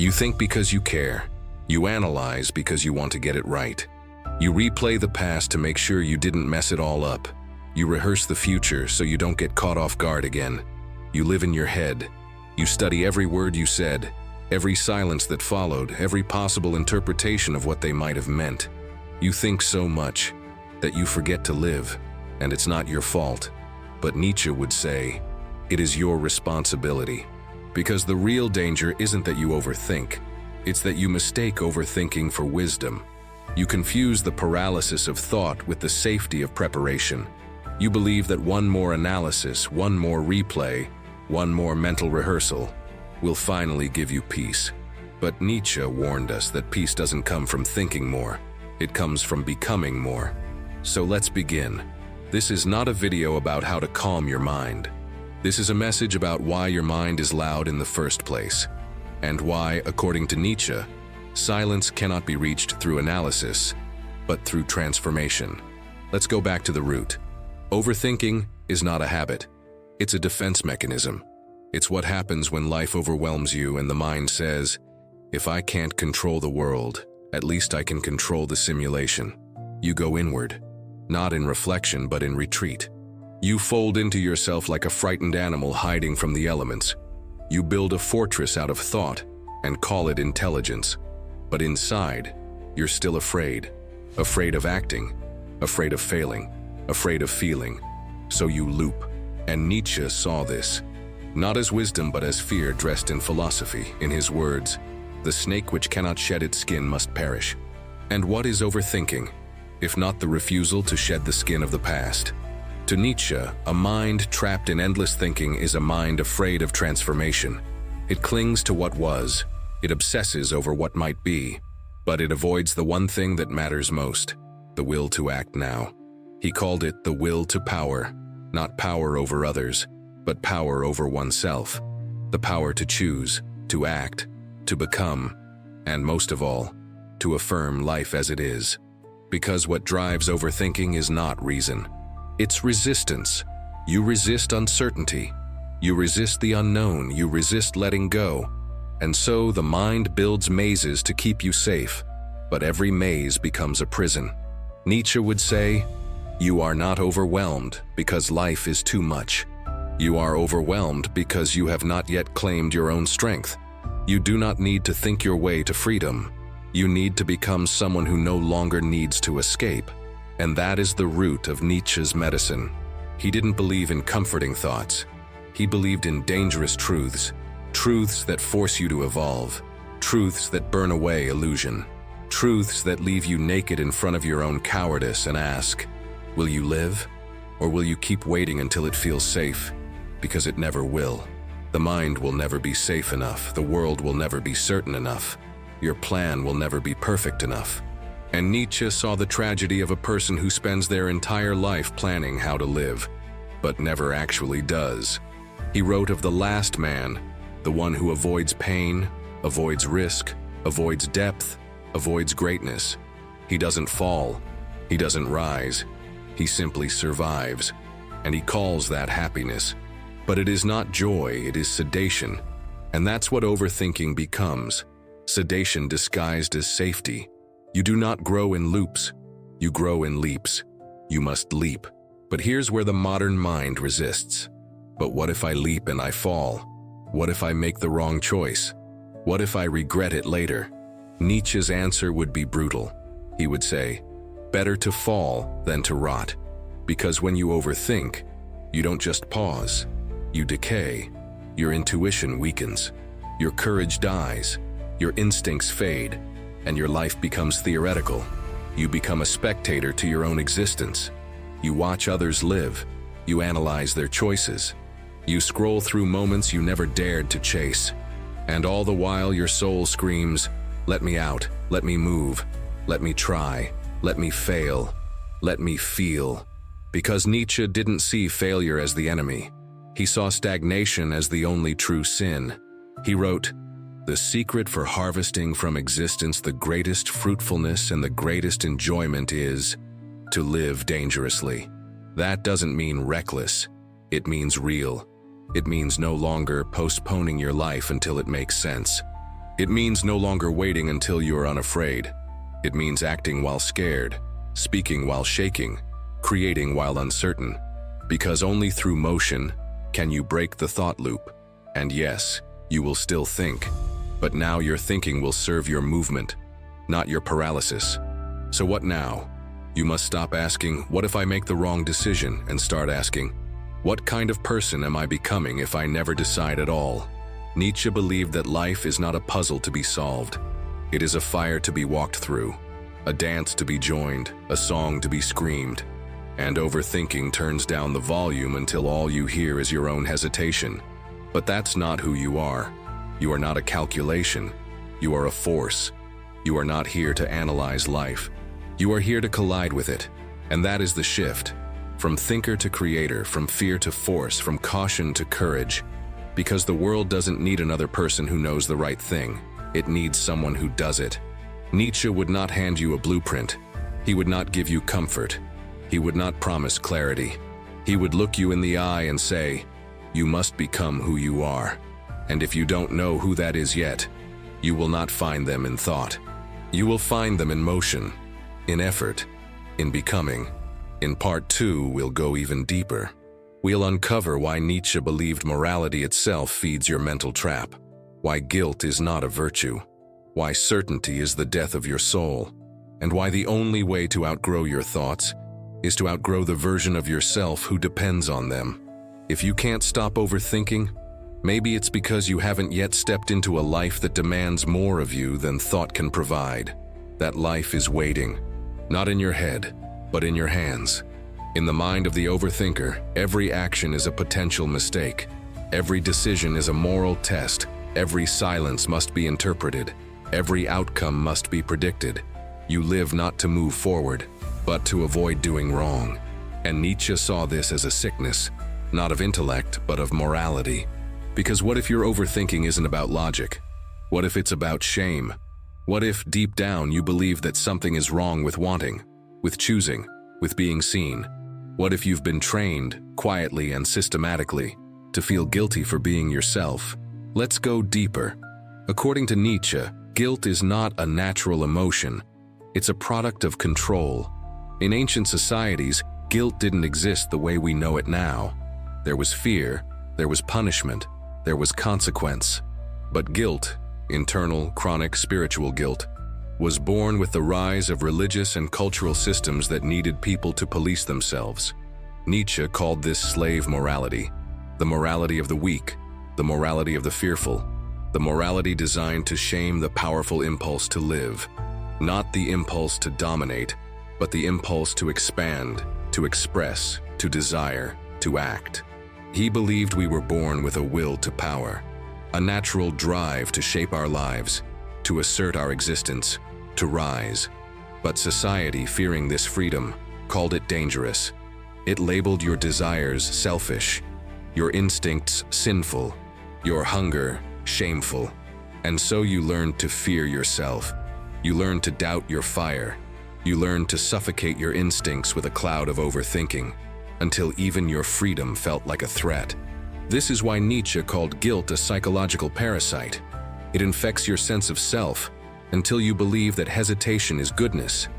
You think because you care. You analyze because you want to get it right. You replay the past to make sure you didn't mess it all up. You rehearse the future so you don't get caught off guard again. You live in your head. You study every word you said, every silence that followed, every possible interpretation of what they might have meant. You think so much that you forget to live, and it's not your fault. But Nietzsche would say, it is your responsibility. Because the real danger isn't that you overthink, it's that you mistake overthinking for wisdom. You confuse the paralysis of thought with the safety of preparation. You believe that one more analysis, one more replay, one more mental rehearsal will finally give you peace. But Nietzsche warned us that peace doesn't come from thinking more, it comes from becoming more. So let's begin. This is not a video about how to calm your mind. This is a message about why your mind is loud in the first place, and why, according to Nietzsche, silence cannot be reached through analysis, but through transformation. Let's go back to the root. Overthinking is not a habit. It's a defense mechanism. It's what happens when life overwhelms you and the mind says, if I can't control the world, at least I can control the simulation. You go inward, not in reflection but in retreat. You fold into yourself like a frightened animal hiding from the elements. You build a fortress out of thought and call it intelligence. But inside, you're still afraid. Afraid of acting, afraid of failing, afraid of feeling. So you loop. And Nietzsche saw this, not as wisdom but as fear dressed in philosophy. In his words, the snake which cannot shed its skin must perish. And what is overthinking, if not the refusal to shed the skin of the past? To Nietzsche, a mind trapped in endless thinking is a mind afraid of transformation. It clings to what was, it obsesses over what might be, but it avoids the one thing that matters most, the will to act now. He called it the will to power, not power over others, but power over oneself. The power to choose, to act, to become, and most of all, to affirm life as it is. Because what drives overthinking is not reason. It's resistance. You resist uncertainty. You resist the unknown. You resist letting go. And so the mind builds mazes to keep you safe, but every maze becomes a prison. Nietzsche would say, you are not overwhelmed because life is too much. You are overwhelmed because you have not yet claimed your own strength. You do not need to think your way to freedom. You need to become someone who no longer needs to escape. And that is the root of Nietzsche's medicine. He didn't believe in comforting thoughts. He believed in dangerous truths, truths that force you to evolve, truths that burn away illusion, truths that leave you naked in front of your own cowardice and ask, will you live? Or will you keep waiting until it feels safe? Because it never will. The mind will never be safe enough. The world will never be certain enough. Your plan will never be perfect enough. And Nietzsche saw the tragedy of a person who spends their entire life planning how to live, but never actually does. He wrote of the last man, the one who avoids pain, avoids risk, avoids depth, avoids greatness. He doesn't fall, he doesn't rise, he simply survives, and he calls that happiness. But it is not joy, it is sedation, and that's what overthinking becomes, sedation disguised as safety. You do not grow in loops, you grow in leaps. You must leap. But here's where the modern mind resists. But what if I leap and I fall? What if I make the wrong choice? What if I regret it later? Nietzsche's answer would be brutal. He would say, better to fall than to rot. Because when you overthink, you don't just pause, you decay. Your intuition weakens, your courage dies, your instincts fade, and your life becomes theoretical. You become a spectator to your own existence. You watch others live. You analyze their choices. You scroll through moments you never dared to chase. And all the while your soul screams, let me out, let me move, let me try, let me fail, let me feel. Because Nietzsche didn't see failure as the enemy. He saw stagnation as the only true sin. He wrote, the secret for harvesting from existence the greatest fruitfulness and the greatest enjoyment is to live dangerously. That doesn't mean reckless. It means real. It means no longer postponing your life until it makes sense. It means no longer waiting until you are unafraid. It means acting while scared, speaking while shaking, creating while uncertain. Because only through motion can you break the thought loop. And yes, you will still think, but now your thinking will serve your movement, not your paralysis. So what now? You must stop asking, what if I make the wrong decision, and start asking, what kind of person am I becoming if I never decide at all? Nietzsche believed that life is not a puzzle to be solved. It is a fire to be walked through, a dance to be joined, a song to be screamed. And overthinking turns down the volume until all you hear is your own hesitation. But that's not who you are. You are not a calculation. You are a force. You are not here to analyze life. You are here to collide with it. And that is the shift. From thinker to creator, from fear to force, from caution to courage. Because the world doesn't need another person who knows the right thing. It needs someone who does it. Nietzsche would not hand you a blueprint. He would not give you comfort. He would not promise clarity. He would look you in the eye and say, you must become who you are. And if you don't know who that is yet, you will not find them in thought. You will find them in motion, in effort, in becoming. In part 2, we'll go even deeper. We'll uncover why Nietzsche believed morality itself feeds your mental trap, why guilt is not a virtue, why certainty is the death of your soul, and why the only way to outgrow your thoughts is to outgrow the version of yourself who depends on them. If you can't stop overthinking, maybe it's because you haven't yet stepped into a life that demands more of you than thought can provide. That life is waiting, not in your head, but in your hands. In the mind of the overthinker, every action is a potential mistake. Every decision is a moral test. Every silence must be interpreted. Every outcome must be predicted. You live not to move forward, but to avoid doing wrong. And Nietzsche saw this as a sickness, not of intellect, but of morality. Because what if your overthinking isn't about logic? What if it's about shame? What if, deep down, you believe that something is wrong with wanting, with choosing, with being seen? What if you've been trained, quietly and systematically, to feel guilty for being yourself? Let's go deeper. According to Nietzsche, guilt is not a natural emotion. It's a product of control. In ancient societies, guilt didn't exist the way we know it now. There was fear, there was punishment, there was consequence. But guilt, internal, chronic, spiritual guilt, was born with the rise of religious and cultural systems that needed people to police themselves. Nietzsche called this slave morality, the morality of the weak, the morality of the fearful, the morality designed to shame the powerful impulse to live, not the impulse to dominate, but the impulse to expand, to express, to desire, to act. He believed we were born with a will to power, a natural drive to shape our lives, to assert our existence, to rise. But society, fearing this freedom, called it dangerous. It labeled your desires selfish, your instincts sinful, your hunger shameful. And so you learned to fear yourself. You learned to doubt your fire. You learned to suffocate your instincts with a cloud of overthinking, until even your freedom felt like a threat. This is why Nietzsche called guilt a psychological parasite. It infects your sense of self until you believe that hesitation is goodness,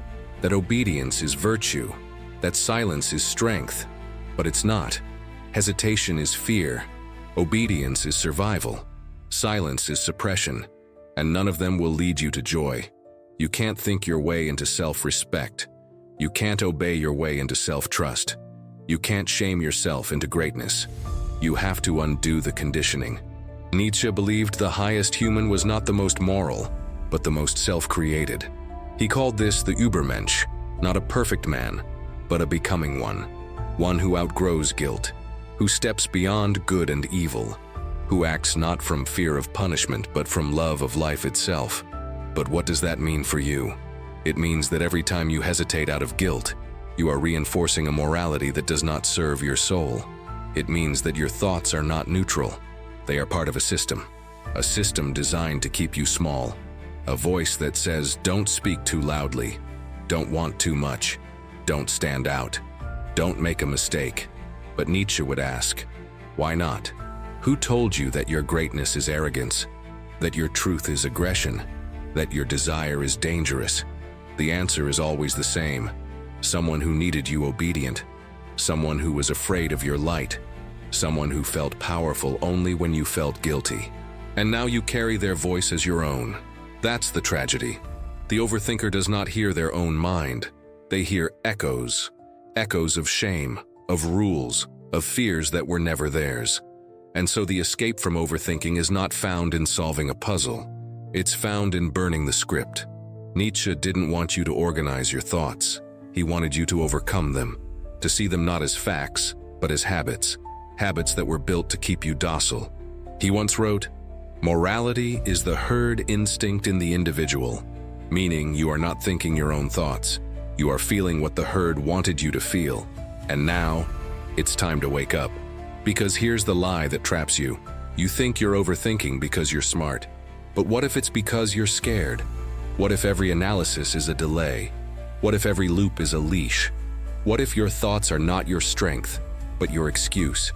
that obedience is virtue, that silence is strength. But it's not. Hesitation is fear. Obedience is survival. Silence is suppression. And none of them will lead you to joy. You can't think your way into self-respect. You can't obey your way into self-trust. You can't shame yourself into greatness. You have to undo the conditioning. Nietzsche believed the highest human was not the most moral, but the most self-created. He called this the Übermensch, not a perfect man, but a becoming one who outgrows guilt, who steps beyond good and evil, who acts not from fear of punishment but from love of life itself. But what does that mean for you? It means that every time you hesitate out of guilt, you are reinforcing a morality that does not serve your soul. It means that your thoughts are not neutral. They are part of a system designed to keep you small. A voice that says, don't speak too loudly, don't want too much, don't stand out, don't make a mistake. But Nietzsche would ask, why not? Who told you that your greatness is arrogance? that your truth is aggression, that your desire is dangerous. The answer is always the same: someone who needed you obedient, someone who was afraid of your light, someone who felt powerful only when you felt guilty. And now you carry their voice as your own. That's the tragedy. The overthinker does not hear their own mind. They hear echoes. Echoes of shame, of rules, of fears that were never theirs. And so the escape from overthinking is not found in solving a puzzle. It's found in burning the script. Nietzsche didn't want you to organize your thoughts. He wanted you to overcome them, to see them not as facts, but as habits. Habits that were built to keep you docile. He once wrote, "Morality is the herd instinct in the individual," meaning you are not thinking your own thoughts. You are feeling what the herd wanted you to feel. And now, it's time to wake up. Because here's the lie that traps you. You think you're overthinking because you're smart. But what if it's because you're scared? What if every analysis is a delay? What if every loop is a leash? What if your thoughts are not your strength, but your excuse?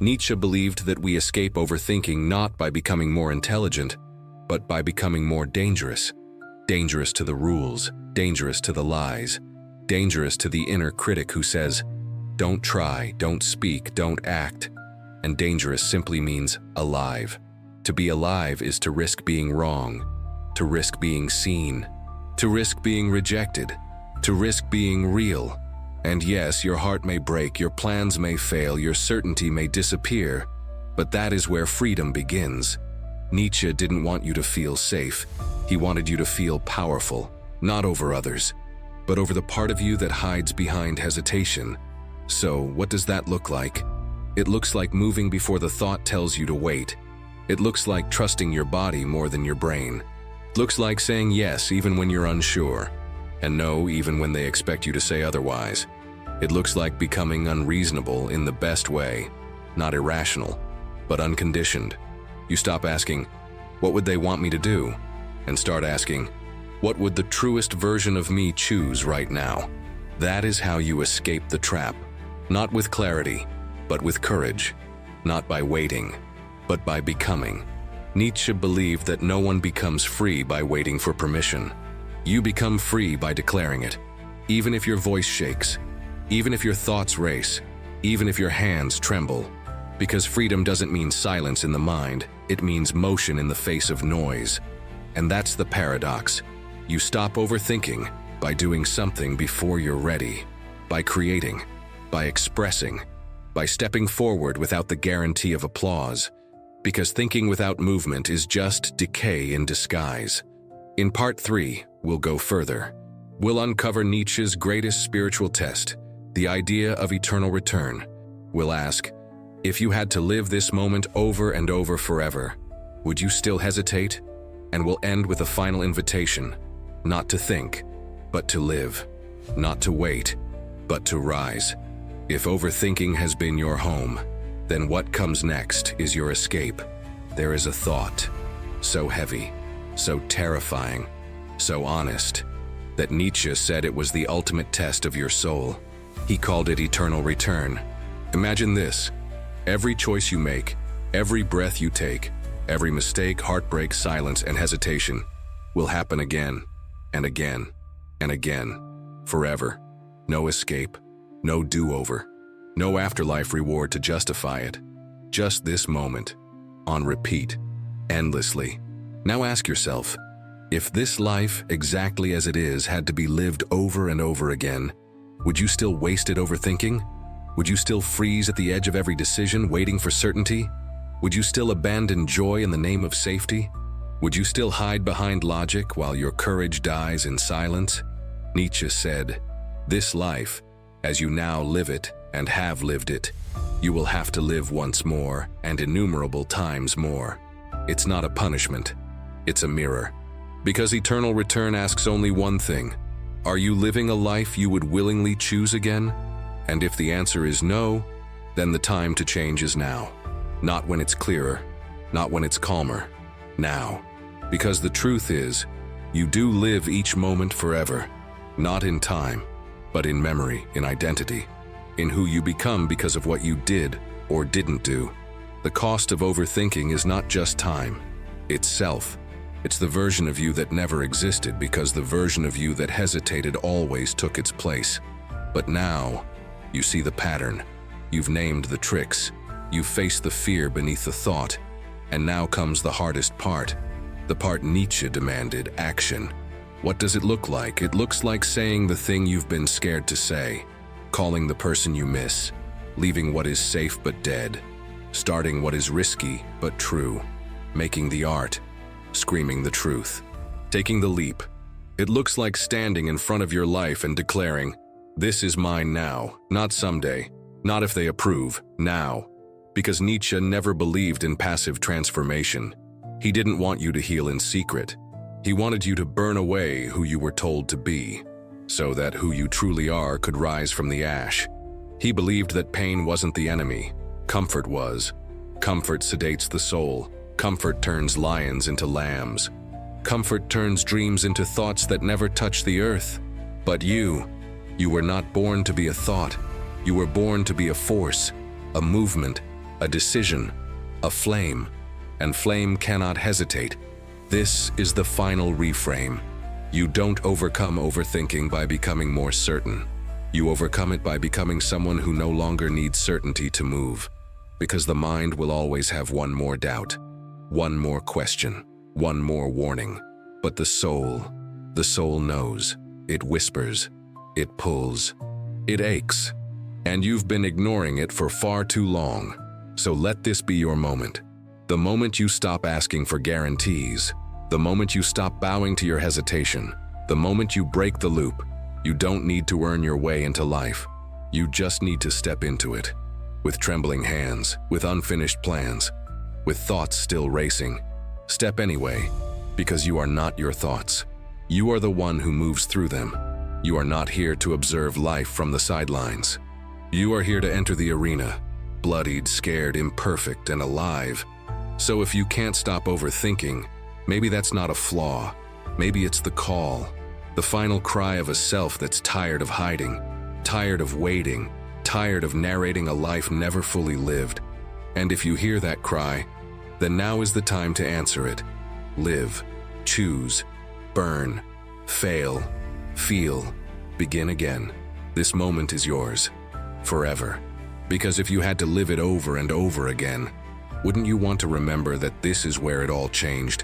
Nietzsche believed that we escape overthinking not by becoming more intelligent, but by becoming more dangerous. Dangerous to the rules, dangerous to the lies, dangerous to the inner critic who says, "Don't try, don't speak, don't act." And dangerous simply means alive. To be alive is to risk being wrong, to risk being seen, to risk being rejected, to risk being real. And yes, your heart may break, your plans may fail, your certainty may disappear, but that is where freedom begins. Nietzsche didn't want you to feel safe. He wanted you to feel powerful, not over others, but over the part of you that hides behind hesitation. So, what does that look like? It looks like moving before the thought tells you to wait. It looks like trusting your body more than your brain. It looks like saying yes even when you're unsure, and no even when they expect you to say otherwise. It looks like becoming unreasonable in the best way, not irrational, but unconditioned. You stop asking, "What would they want me to do?" and start asking, "What would the truest version of me choose right now?" That is how you escape the trap. Not with clarity, but with courage. Not by waiting, but by becoming. Nietzsche believed that no one becomes free by waiting for permission. You become free by declaring it. Even if your voice shakes, even if your thoughts race, even if your hands tremble. Because freedom doesn't mean silence in the mind, it means motion in the face of noise. And that's the paradox. You stop overthinking by doing something before you're ready, by creating, by expressing, by stepping forward without the guarantee of applause. Because thinking without movement is just decay in disguise. In part 3, we'll go further. We'll uncover Nietzsche's greatest spiritual test, the idea of eternal return. We'll ask, if you had to live this moment over and over forever, would you still hesitate? And we'll end with a final invitation, not to think, but to live, not to wait, but to rise. If overthinking has been your home, then what comes next is your escape. There is a thought, so heavy, so terrifying, so honest, that Nietzsche said it was the ultimate test of your soul. He called it eternal return. Imagine this: every choice you make, every breath you take, every mistake, heartbreak, silence, and hesitation will happen again and again and again, forever. No escape, no do-over, no afterlife reward to justify it. Just this moment, on repeat, endlessly. Now ask yourself, if this life, exactly as it is, had to be lived over and over again, would you still waste it overthinking? Would you still freeze at the edge of every decision, waiting for certainty? Would you still abandon joy in the name of safety? Would you still hide behind logic while your courage dies in silence? Nietzsche said, "This life, as you now live it and have lived it, you will have to live once more and innumerable times more." It's not a punishment, it's a mirror. Because eternal return asks only one thing: are you living a life you would willingly choose again? And if the answer is no, then the time to change is now. Not when it's clearer, not when it's calmer, now. Because the truth is, you do live each moment forever, not in time, but in memory, in identity, in who you become because of what you did or didn't do. The cost of overthinking is not just time, Itself. It's the version of you that never existed because the version of you that hesitated always took its place. But now, you see the pattern. You've named the tricks. You've faced the fear beneath the thought. And now comes the hardest part. The part Nietzsche demanded: action. What does it look like? It looks like saying the thing you've been scared to say, calling the person you miss, leaving what is safe but dead, starting what is risky but true, making the art, screaming the truth, taking the leap. It looks like standing in front of your life and declaring, "This is mine now, not someday, not if they approve, now." Because Nietzsche never believed in passive transformation. He didn't want you to heal in secret. He wanted you to burn away who you were told to be, so that who you truly are could rise from the ash. He believed that pain wasn't the enemy, comfort was. Comfort sedates the soul. Comfort turns lions into lambs. Comfort turns dreams into thoughts that never touch the earth. But you were not born to be a thought. You were born to be a force, a movement, a decision, a flame. And flame cannot hesitate. This is the final reframe. You don't overcome overthinking by becoming more certain. You overcome it by becoming someone who no longer needs certainty to move. Because the mind will always have one more doubt, one more question, one more warning. But the soul knows. It whispers. It pulls. It aches. And you've been ignoring it for far too long. So let this be your moment. The moment you stop asking for guarantees. The moment you stop bowing to your hesitation. The moment you break the loop. You don't need to earn your way into life. You just need to step into it. With trembling hands, with unfinished plans, with thoughts still racing. Step anyway, because you are not your thoughts. You are the one who moves through them. You are not here to observe life from the sidelines. You are here to enter the arena, bloodied, scared, imperfect, and alive. So if you can't stop overthinking, maybe that's not a flaw. Maybe it's the call, the final cry of a self that's tired of hiding, tired of waiting, tired of narrating a life never fully lived. And if you hear that cry, then now is the time to answer it. Live, choose, burn, fail, feel, begin again. This moment is yours, forever. Because if you had to live it over and over again, wouldn't you want to remember that this is where it all changed?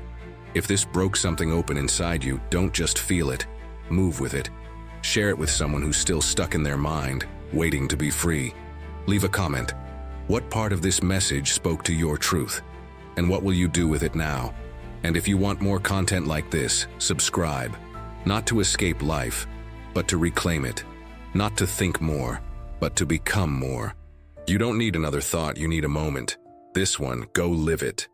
If this broke something open inside you, don't just feel it, move with it. Share it with someone who's still stuck in their mind, waiting to be free. Leave a comment. What part of this message spoke to your truth? And what will you do with it now? And if you want more content like this, subscribe. Not to escape life, but to reclaim it. Not to think more, but to become more. You don't need another thought, you need a moment. This one, go live it.